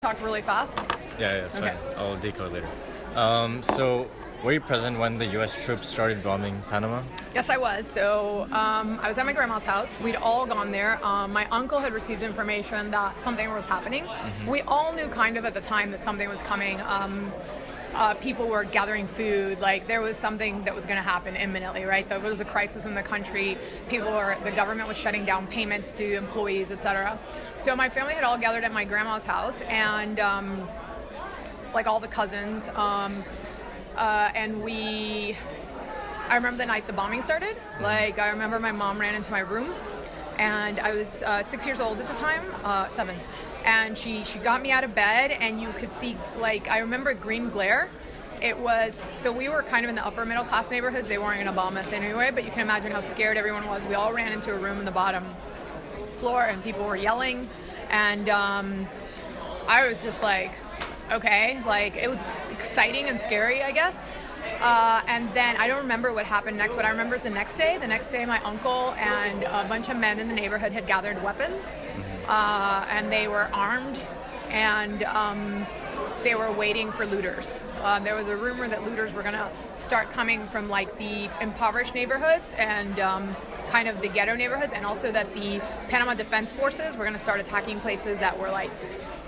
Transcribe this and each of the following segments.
Talk really fast? Yeah, sorry. Okay. I'll decode later. So were you present when the U.S. troops started bombing Panama? Yes, I was. So I was at my grandma's house. We'd all gone there. My uncle had received information that something was happening. We all knew kind of at the time that something was coming. People were gathering food. Like there was something that was going to happen imminently, right? There was a crisis in the country. The government was shutting down payments to employees, etc. So my family had all gathered at my grandma's house, and like all the cousins, and I remember the night the bombing started. Like I remember my mom ran into my room, and I was 6 years old at the time, 7. And she got me out of bed, and you could see, like, I remember green glare. So we were kind of in the upper middle class neighborhoods. They weren't going to bomb us anyway, but you can imagine how scared everyone was. We all ran into a room in the bottom floor, and people were yelling, and I was just like, okay, like it was exciting and scary, I guess. And then I don't remember what happened next. What I remember is the next day, my uncle and a bunch of men in the neighborhood had gathered weapons, and they were armed, and they were waiting for looters. There was a rumor that looters were going to start coming from like the impoverished neighborhoods and kind of the ghetto neighborhoods, and also that the Panama Defense Forces were going to start attacking places that were like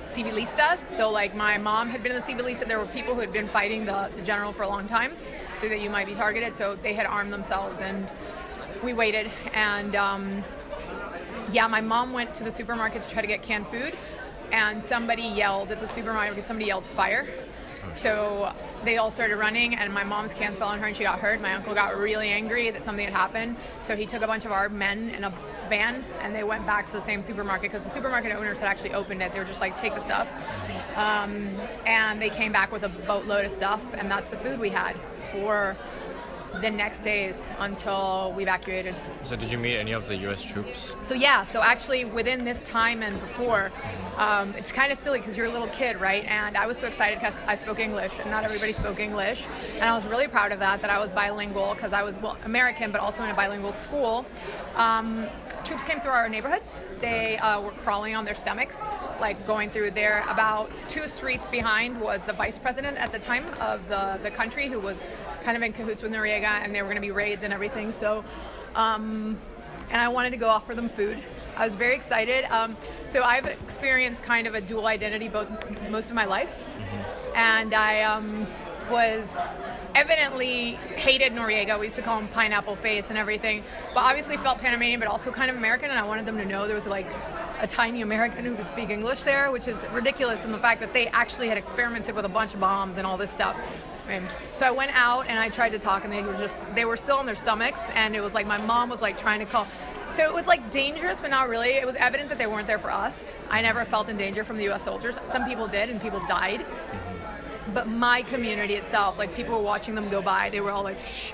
civilistas. So like my mom had been in the civilista. There were people who had been fighting the general for a long time, so that you might be targeted. So they had armed themselves, and we waited. And my mom went to the supermarket to try to get canned food, and somebody yelled at the supermarket. Somebody yelled fire. So they all started running, and my mom's cans fell on her, and she got hurt. My uncle got really angry that something had happened, so he took a bunch of our men in a van, and they went back to the same supermarket, because the supermarket owners had actually opened it. They were just like, take the stuff. And they came back with a boatload of stuff, and that's the food we had for the next days until we evacuated. So did you meet any of the U.S. troops? So actually within this time and before, it's kind of silly because you're a little kid, right? And I was so excited because I spoke English, and not everybody spoke English. And I was really proud of that I was bilingual, because I was American, but also in a bilingual school. Troops came through our neighborhood. They were crawling on their stomachs, like going through there. About 2 streets behind was the vice president at the time of the country, who was kind of in cahoots with Noriega, and there were going to be raids and everything. So, and I wanted to go offer them food. I was very excited. So I've experienced kind of a dual identity most of my life, and I was evidently hated Noriega. We used to call him Pineapple Face and everything, but obviously felt Panamanian, but also kind of American, and I wanted them to know there was like a tiny American who could speak English there, which is ridiculous in the fact that they actually had experimented with a bunch of bombs and all this stuff. So I went out and I tried to talk, and they were still on their stomachs, and it was like my mom was like trying to call. So it was like dangerous, but not really. It was evident that they weren't there for us. I never felt in danger from the U.S. soldiers. Some people did, and people died. But my community itself, like people were watching them go by, they were all like, shh.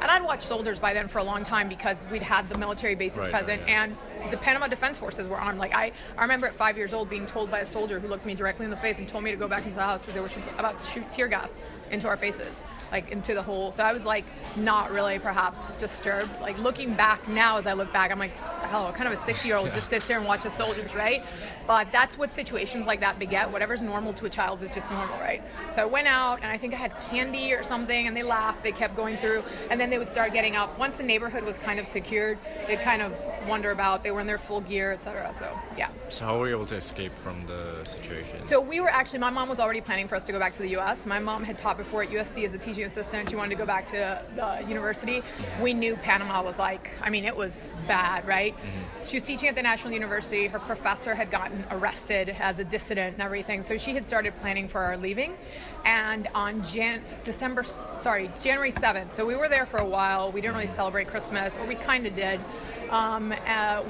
And I'd watched soldiers by then for a long time, because we'd had the military bases present, and the Panama Defense Forces were armed. Like I remember at 5 years old being told by a soldier who looked me directly in the face and told me to go back into the house because they were about to shoot tear gas into our faces, like into the hole. So I was like not really perhaps disturbed. Like looking back now, as I look back, I'm like, hell, what kind of a 6-year-old just sits there and watches soldiers, right? But that's what situations like that beget. Whatever's normal to a child is just normal, right? So I went out, and I think I had candy or something, and they laughed. They kept going through, and then they would start getting up. Once the neighborhood was kind of secured, they'd kind of wander about. They were in their full gear, etc. So yeah. So how were you able to escape from the situation? So my mom was already planning for us to go back to the U.S. My mom had taught before at USC as a teaching assistant. She wanted to go back to the university. We knew Panama was it was bad, right? She was teaching at the National University. Her professor had gotten arrested as a dissident and everything. So she had started planning for our leaving. And on January 7th, so we were there for a while. We didn't really celebrate Christmas, or we kind of did.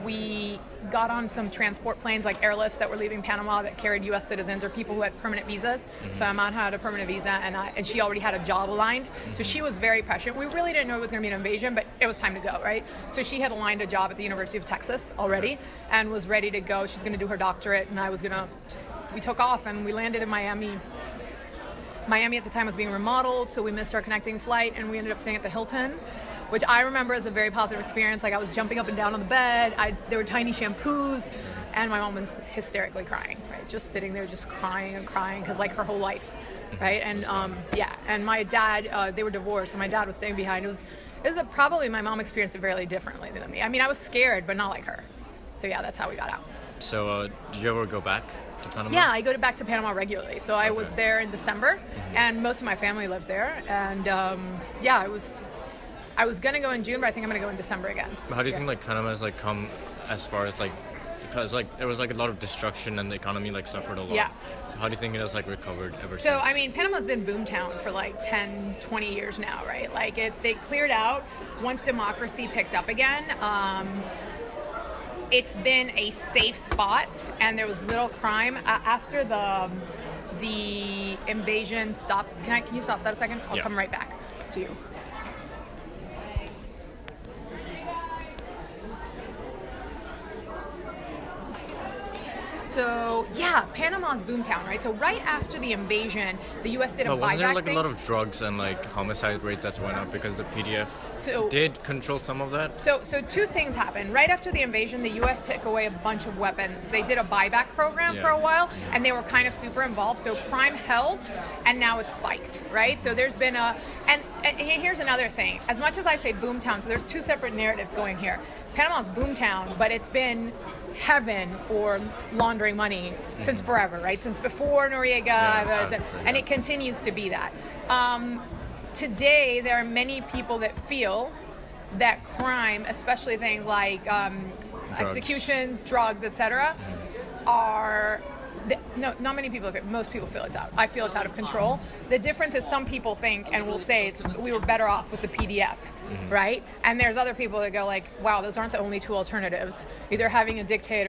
We got on some transport planes, like airlifts that were leaving Panama that carried U.S. citizens or people who had permanent visas. So my mom had a permanent visa, and she already had a job aligned. So she was very prescient. We really didn't know it was going to be an invasion, but it was time to go, right? So she had aligned a job at the University of Texas already and was ready to go. She's going to do her doctorate, and we took off, and we landed in Miami. Miami at the time was being remodeled, so we missed our connecting flight, and we ended up staying at the Hilton. which I remember as a very positive experience. Like I was jumping up and down on the bed. There were tiny shampoos. and my mom was hysterically crying, right? Just sitting there, just crying and crying, because like her whole life, right? And yeah, and my dad, they were divorced, and my dad was staying behind. Probably my mom experienced it very differently than me. I mean, I was scared, but not like her. So yeah, that's how we got out. So did you ever go back to Panama? Yeah, I go back to Panama regularly. So I was there in December, and most of my family lives there. And yeah, I was gonna go in June, but I think I'm gonna go in December again. How do you think like Panama has like come as far as like, because like there was like a lot of destruction and the economy like suffered a lot. Yeah. So how do you think it has like recovered ever since? So I mean, Panama's been boomtown for like 10, 20 years now, right? Like they cleared out once democracy picked up again. It's been a safe spot, and there was little crime after the invasion stopped. Can you stop that a second? I'll come right back to you. So yeah, Panama's boomtown, right? So right after the invasion, the U.S. did a buyback thing. Wasn't there like a lot of drugs and like homicide rate that went up because the PDF did control some of that? So two things happened. Right after the invasion, the U.S. took away a bunch of weapons. They did a buyback program for a while, and they were kind of super involved. So crime held, and now it's spiked, right? So there's been and here's another thing. As much as I say boomtown, so there's two separate narratives going here. Panama's boomtown, but it's been heaven for laundering money since forever, right? Since before Noriega, and it continues to be that. Today, there are many people that feel that crime, especially things like executions, drugs, etc., are... No, not many people. Most people feel it's out. I feel it's out of control. The difference is some people think and will say we were better off with the PDF, right? And there's other people that go like, wow, those aren't the only two alternatives. Either having a dictator